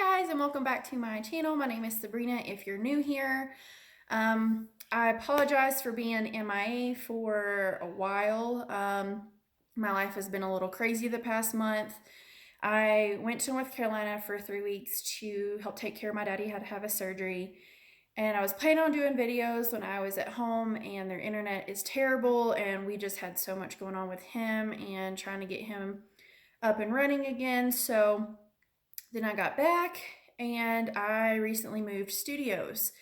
Hi guys, and welcome back to my channel. My name is Sabrina if you're new here. I apologize for being MIA for a while. My life has been a little crazy the past month. I went to North Carolina for 3 weeks to help take care of my daddy. He had to have a surgery. And I was planning on doing videos when I was at home, and their internet is terrible, and we just had so much going on with him and trying to get him up and running again. So then I got back and I recently moved studios.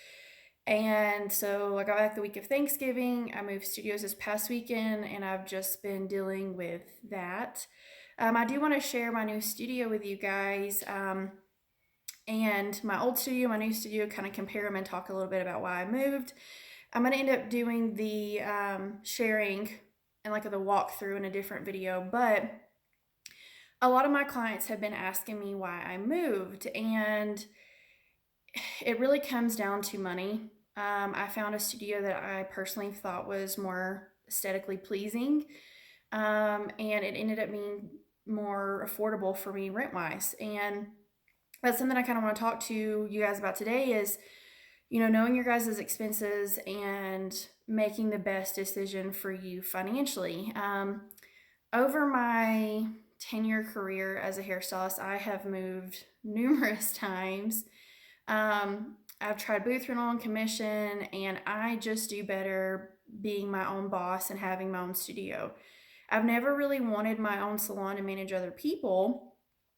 And so I got back the week of Thanksgiving. I moved studios this past weekend and I've just been dealing with that. I do want to share my new studio with you guys, and my old studio, my new studio, kind of compare them and talk a little bit about why I moved. I'm going to end up doing the sharing and like the walkthrough in a different video, but a lot of my clients have been asking me why I moved, and it really comes down to money. I found a studio that I personally thought was more aesthetically pleasing, and it ended up being more affordable for me rent wise. And that's something I kind of want to talk to you guys about today is, knowing your guys' expenses and making the best decision for you financially. Over my 10-year career as a hairstylist, I have moved numerous times. I've tried booth rental and commission, and I just do better being my own boss and having my own studio. I've never really wanted my own salon to manage other people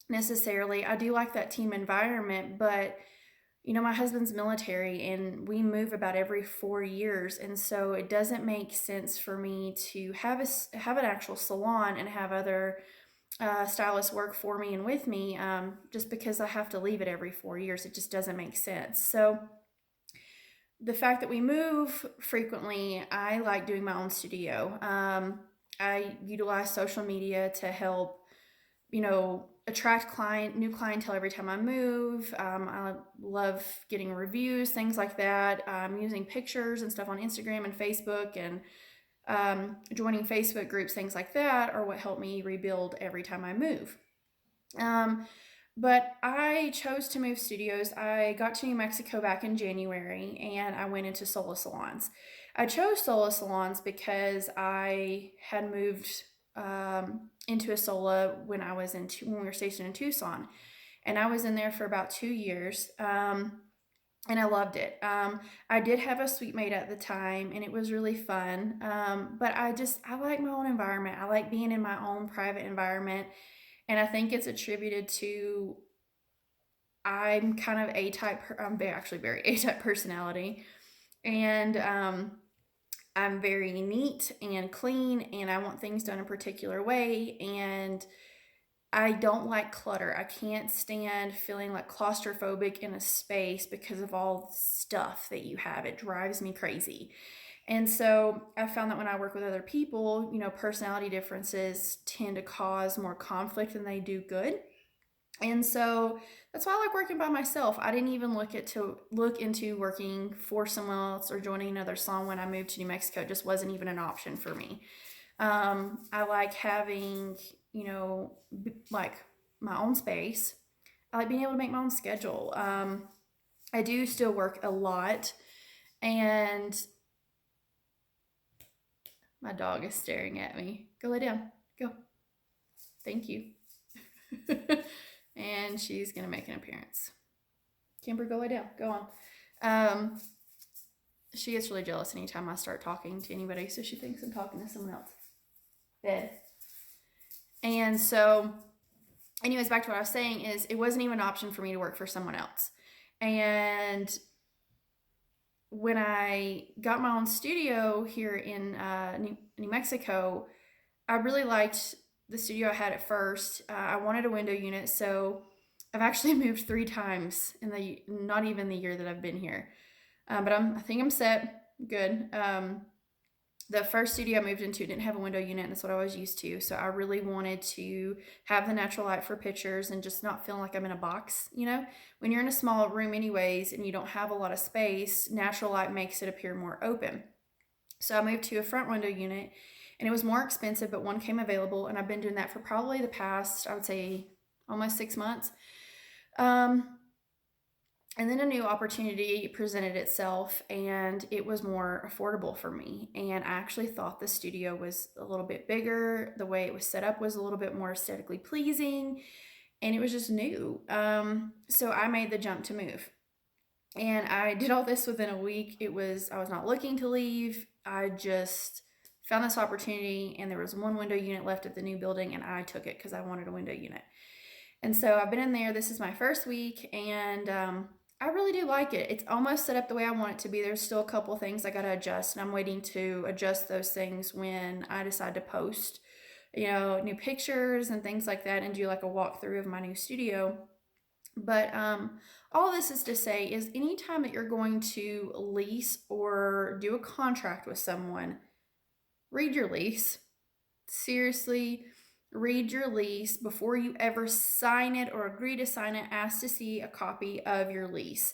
necessarily. I do like that team environment, but my husband's military and we move about every 4 years, and so it doesn't make sense for me to have an actual salon and have other stylists work for me and with me, just because I have to leave it every 4 years. It just doesn't make sense. So the fact that we move frequently, I like doing my own studio. I utilize social media to help, attract new clientele every time I move. I love getting reviews, things like that. Using pictures and stuff on Instagram and Facebook, and joining Facebook groups, things like that, are what help me rebuild every time I move. But I chose to move studios. I got to New Mexico back in January and I went into solo salons. I chose solo salons because I had moved into a solo when when we were stationed in Tucson, and I was in there for about 2 years. And I loved it. I did have a suite mate at the time, and it was really fun. But I like my own environment. I like being in my own private environment, and I think it's attributed to I'm kind of A-type. I'm actually very A-type personality, and I'm very neat and clean, and I want things done a particular way, and I don't like clutter. I can't stand feeling like claustrophobic in a space because of all the stuff that you have. It drives me crazy. And so I found that when I work with other people, personality differences tend to cause more conflict than they do good. And so that's why I like working by myself. I didn't even look into working for someone else or joining another salon when I moved to New Mexico. It just wasn't even an option for me. I like having, like my own space. I like being able to make my own schedule. I do still work a lot, and my dog is staring at me. Go lay down. Go. Thank you. And she's going to make an appearance. Kimber, go lay down. Go on. She gets really jealous anytime I start talking to anybody, so she thinks I'm talking to someone else. Bed. And so, anyways, back to what I was saying is it wasn't even an option for me to work for someone else. And when I got my own studio here in New Mexico, I really liked the studio I had at first. I wanted a window unit, so I've actually moved 3 times in not even the year that I've been here. But I think I'm set. Good. The first studio I moved into didn't have a window unit, and that's what I was used to. So I really wanted to have the natural light for pictures and just not feeling like I'm in a box. When you're in a small room anyways and you don't have a lot of space, natural light makes it appear more open. So I moved to a front window unit, and it was more expensive, but one came available, and I've been doing that for probably the past, I would say, almost 6 months. And then a new opportunity presented itself, and it was more affordable for me. And I actually thought the studio was a little bit bigger. The way it was set up was a little bit more aesthetically pleasing, and it was just new. So I made the jump to move. And I did all this within a week. I was not looking to leave. I just found this opportunity, and there was one window unit left at the new building, and I took it because I wanted a window unit. And so I've been in there. This is my first week, and I really do like it. It's almost set up the way I want it to be. There's still a couple things I got to adjust, and I'm waiting to adjust those things when I decide to post, new pictures and things like that, and do like a walkthrough of my new studio. But all this is to say is anytime that you're going to lease or do a contract with someone, read your lease. Seriously, read your lease before you ever sign it or agree to sign it. Ask to see a copy of your lease.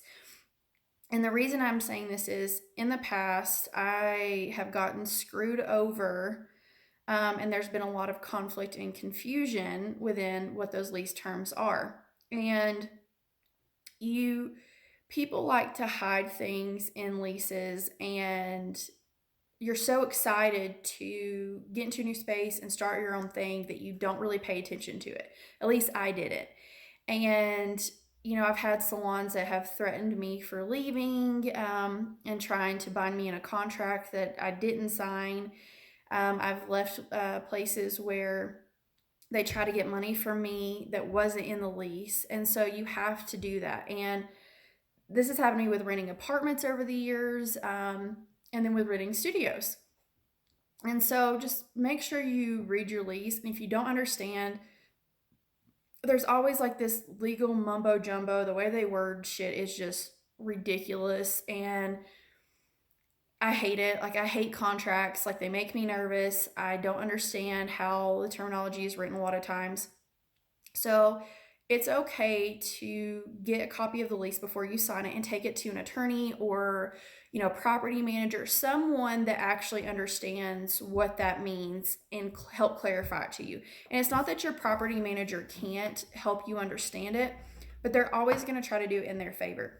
And the reason I'm saying this is in the past, I have gotten screwed over, and there's been a lot of conflict and confusion within what those lease terms are. And people like to hide things in leases, and you're so excited to get into a new space and start your own thing that you don't really pay attention to it. At least I did it. And I've had salons that have threatened me for leaving, and trying to bind me in a contract that I didn't sign. I've left places where they try to get money from me that wasn't in the lease. And so you have to do that. And this has happened to me with renting apartments over the years, and then with renting studios. And so just make sure you read your lease. And if you don't understand, there's always like this legal mumbo jumbo. The way they word shit is just ridiculous. And I hate it. Like, I hate contracts. Like, they make me nervous. I don't understand how the terminology is written a lot of times. So it's okay to get a copy of the lease before you sign it and take it to an attorney or, property manager, someone that actually understands what that means and help clarify it to you. And it's not that your property manager can't help you understand it, but they're always going to try to do it in their favor.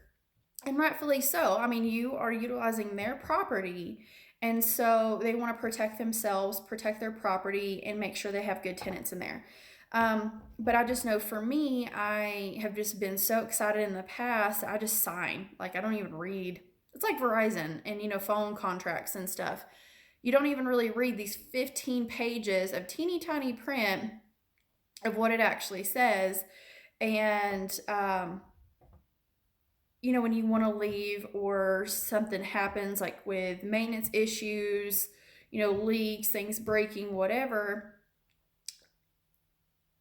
And rightfully so. I mean, you are utilizing their property. And so they want to protect themselves, protect their property, and make sure they have good tenants in there. But I just know for me, I have just been so excited in the past. I just sign. Like, I don't even read. It's like Verizon and, phone contracts and stuff. You don't even really read these 15 pages of teeny tiny print of what it actually says. And, when you want to leave or something happens, like with maintenance issues, leaks, things breaking, whatever,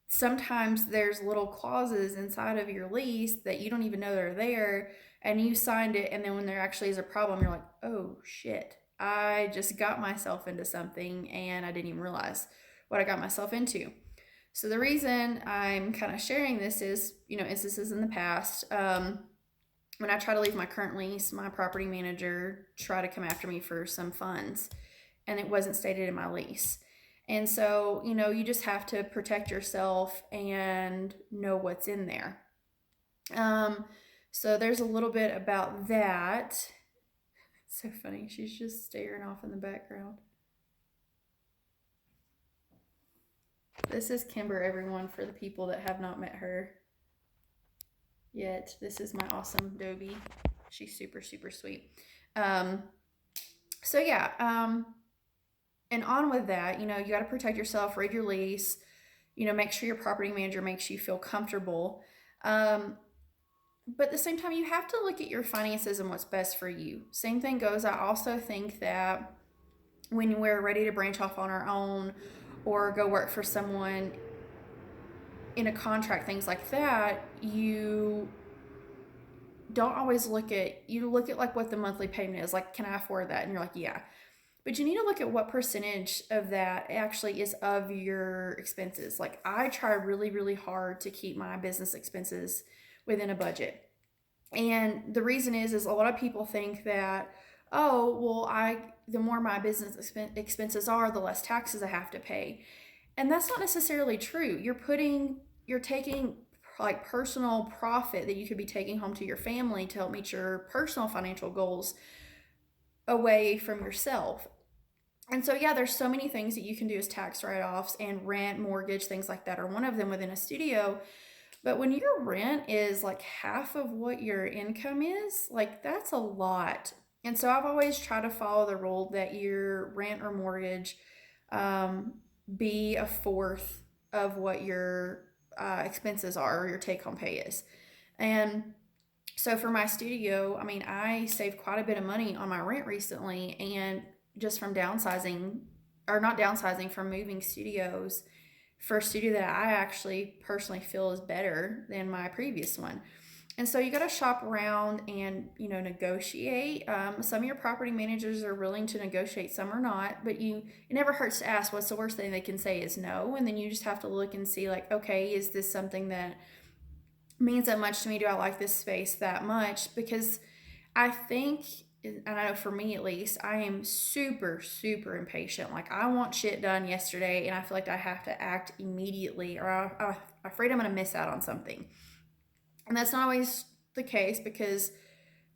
sometimes there's little clauses inside of your lease that you don't even know they're there, and you signed it, and then when there actually is a problem, you're like, oh shit, I just got myself into something and I didn't even realize what I got myself into. So the reason I'm kind of sharing this is, instances in the past, when I try to leave my current lease, my property manager tried to come after me for some funds, and it wasn't stated in my lease. And so, you just have to protect yourself and know what's in there. So there's a little bit about that. It's so funny. She's just staring off in the background. This is Kimber, everyone, for the people that have not met her yet. This is my awesome Dobie. She's super, super sweet. So yeah, and on with that, you got to protect yourself, read your lease, make sure your property manager makes you feel comfortable. But at the same time, you have to look at your finances and what's best for you. Same thing goes, I also think that when we're ready to branch off on our own or go work for someone in a contract, things like that, you don't always look at like what the monthly payment is. Like, can I afford that? And you're like, yeah. But you need to look at what percentage of that actually is of your expenses. Like, I try really, really hard to keep my business expenses within a budget. And the reason is a lot of people think that, oh, well, the more my business expenses are, the less taxes I have to pay. And that's not necessarily true. You're taking like personal profit that you could be taking home to your family to help meet your personal financial goals away from yourself. And so, yeah, there's so many things that you can do as tax write-offs, and rent, mortgage, things like that are one of them within a studio. But when your rent is like half of what your income is, like that's a lot. And so I've always tried to follow the rule that your rent or mortgage um, be a fourth of what your expenses are or your take home pay is. And so for my studio, I mean, I saved quite a bit of money on my rent recently, and just from downsizing, or not downsizing, from moving studios for a studio that I actually personally feel is better than my previous one. And so you got to shop around and negotiate. Some of your property managers are willing to negotiate, some are not. But it never hurts to ask. What's the worst thing they can say is no, and then you just have to look and see like, okay, is this something that means that much to me? Do I like this space that much? Because I think, and I know for me at least, I am super, super impatient. Like, I want shit done yesterday, and I feel like I have to act immediately, or I'm afraid I'm going to miss out on something. And that's not always the case, because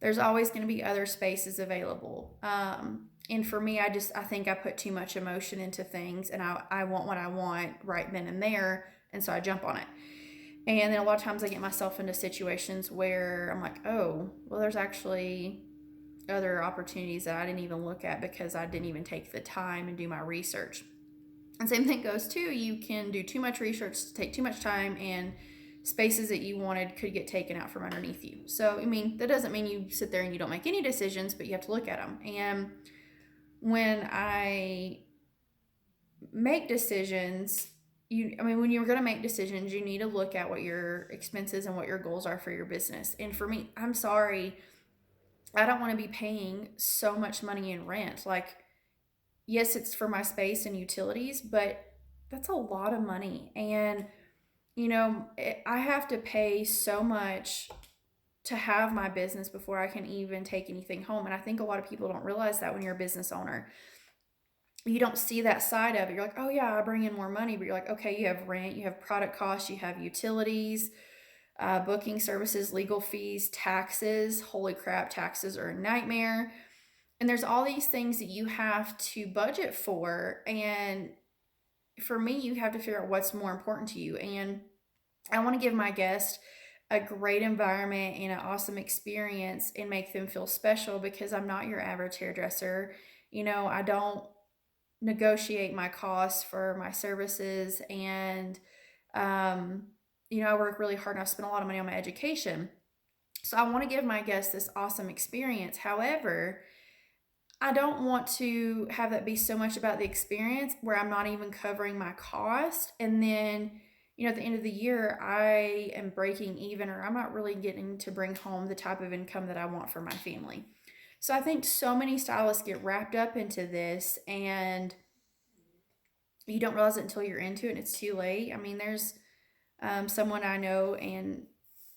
there's always going to be other spaces available. And for me, I think I put too much emotion into things, and I want what I want right then and there, and so I jump on it. And then a lot of times I get myself into situations where I'm like, oh, well, there's actually other opportunities that I didn't even look at because I didn't even take the time and do my research. And same thing goes too. You can do too much research, take too much time, and spaces that you wanted could get taken out from underneath you. So, I mean, that doesn't mean you sit there and you don't make any decisions, but you have to look at them. And when I make decisions, when you're going to make decisions, you need to look at what your expenses and what your goals are for your business. And for me, I'm sorry, I don't want to be paying so much money in rent. Like, yes, it's for my space and utilities, but that's a lot of money. And, I have to pay so much to have my business before I can even take anything home. And I think a lot of people don't realize that when you're a business owner. You don't see that side of it. You're like, oh yeah, I bring in more money. But you're like, okay, you have rent, you have product costs, you have utilities, booking services, legal fees, taxes. Holy crap, taxes are a nightmare. And there's all these things that you have to budget for. And for me, you have to figure out what's more important to you. And I want to give my guests a great environment and an awesome experience and make them feel special, because I'm not your average hairdresser. I don't negotiate my costs for my services, and I work really hard, and I spend a lot of money on my education. So I want to give my guests this awesome experience. However, I don't want to have that be so much about the experience where I'm not even covering my cost. And then, at the end of the year, I am breaking even, or I'm not really getting to bring home the type of income that I want for my family. So I think so many stylists get wrapped up into this, and you don't realize it until you're into it and it's too late. I mean, there's someone I know, and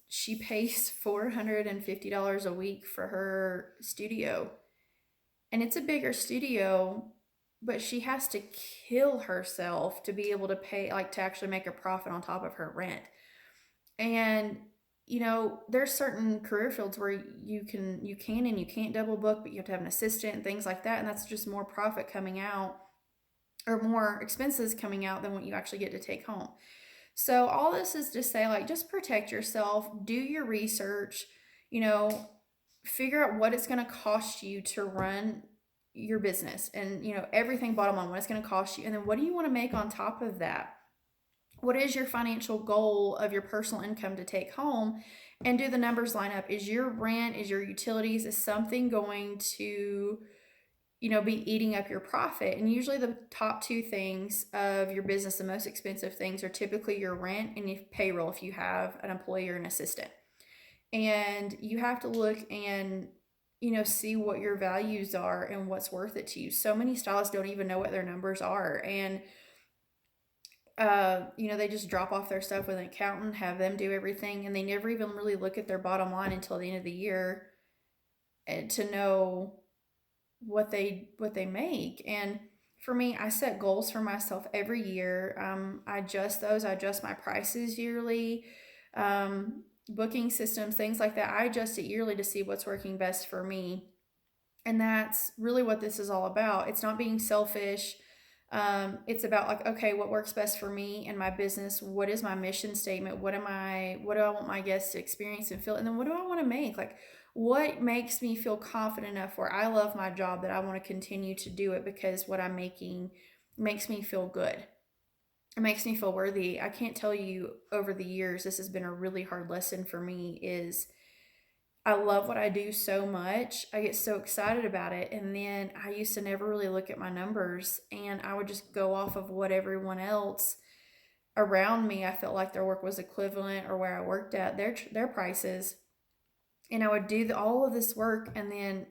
she pays $450 a week for her studio. And it's a bigger studio, but she has to kill herself to be able to pay, like, to actually make a profit on top of her rent. And there's certain career fields where you can and you can't double book, but you have to have an assistant and things like that, and that's just more profit coming out, or more expenses coming out than what you actually get to take home. So all this is to say, like, just protect yourself, do your research, figure out what it's going to cost you to run your business, and everything, bottom line, what it's going to cost you, and then what do you want to make on top of that? What is your financial goal of your personal income to take home? And do the numbers line up? Is your rent, is your utilities, is something going to be eating up your profit? And usually the top two things of your business, the most expensive things, are typically your rent and your payroll if you have an employee or an assistant. And you have to look and see what your values are and what's worth it to you. So many stylists don't even know what their numbers are, and they just drop off their stuff with an accountant, have them do everything, and they never even really look at their bottom line until the end of the year to know what they make. And for me, I set goals for myself every year. I adjust those. I adjust my prices yearly. booking systems, things like that. I adjust it yearly to see what's working best for me. And that's really what this is all about. It's not being selfish. It's about like, okay, what works best for me and my business? What is my mission statement? What do I want my guests to experience and feel? And then what do I want to make? Like, what makes me feel confident enough where I love my job that I want to continue to do it because what I'm making makes me feel good. It makes me feel worthy. I can't tell you over the years, this has been a really hard lesson for me is I love what I do so much. I get so excited about it. And then I used to never really look at my numbers and I would just go off of what everyone else around me, I felt like their work was equivalent or where I worked at, their prices. And I would do all of this work and then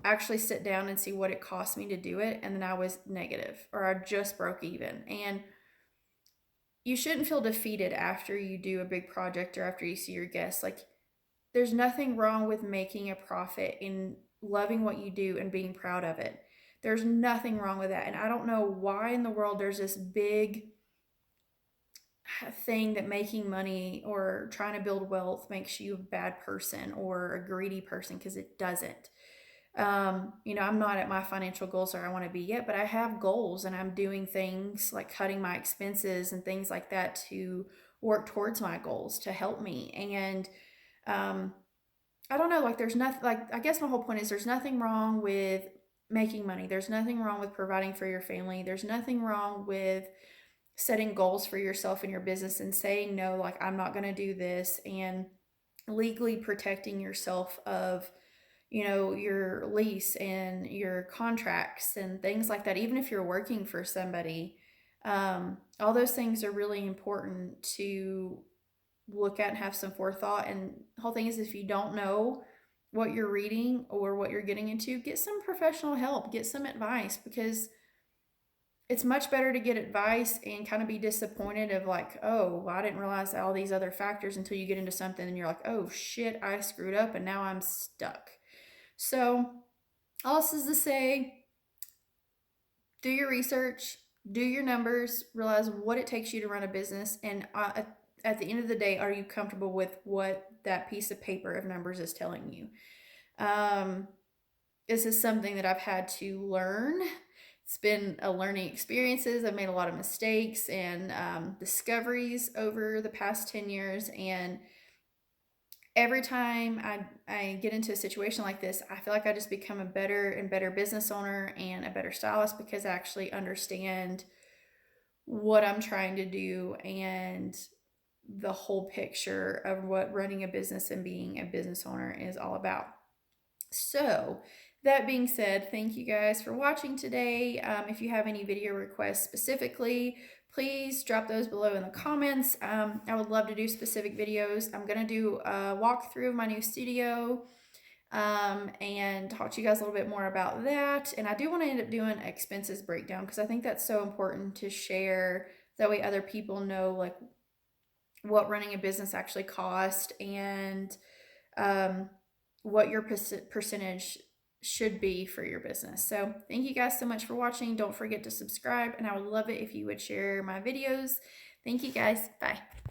actually sit down and see what it cost me to do it. And then I was negative or I just broke even. And you shouldn't feel defeated after you do a big project or after you see your guests. Like, there's nothing wrong with making a profit and loving what you do and being proud of it. There's nothing wrong with that. And I don't know why in the world there's this big thing that making money or trying to build wealth makes you a bad person or a greedy person, because it doesn't. I'm not at my financial goals where I want to be yet, but I have goals and I'm doing things like cutting my expenses and things like that to work towards my goals to help me. And um, I don't know, like there's nothing, like I guess my whole point is there's nothing wrong with making money. There's nothing wrong with providing for your family. There's nothing wrong with setting goals for yourself and your business and saying no, like I'm not going to do this, and legally protecting yourself of your lease and your contracts and things like that, even if you're working for somebody. All those things are really important to look at and have some forethought. And the whole thing is, if you don't know what you're reading or what you're getting into, get some professional help, get some advice, because it's much better to get advice and kind of be disappointed of like, oh, well, I didn't realize all these other factors until you get into something and you're like, oh shit, I screwed up and now I'm stuck. So all this is to say, do your research, do your numbers, realize what it takes you to run a business, and at the end of the day, are you comfortable with what that piece of paper of numbers is telling you? Um, this is something that I've had to learn. It's been a learning experiences. I've made a lot of mistakes and discoveries over the past 10 years. And every time I get into a situation like this, I feel like I just become a better and better business owner and a better stylist, because I actually understand what I'm trying to do and the whole picture of what running a business and being a business owner is all about. So, that being said, thank you guys for watching today. If you have any video requests specifically, please drop those below in the comments. I would love to do specific videos. I'm going to do a walkthrough of my new studio and talk to you guys a little bit more about that. And I do want to end up doing expenses breakdown, because I think that's so important to share. That way other people know like what running a business actually costs, and um, what your percentage should be for your business. So thank you guys so much for watching. Don't forget to subscribe, and I would love it if you would share my videos. Thank you guys. Bye.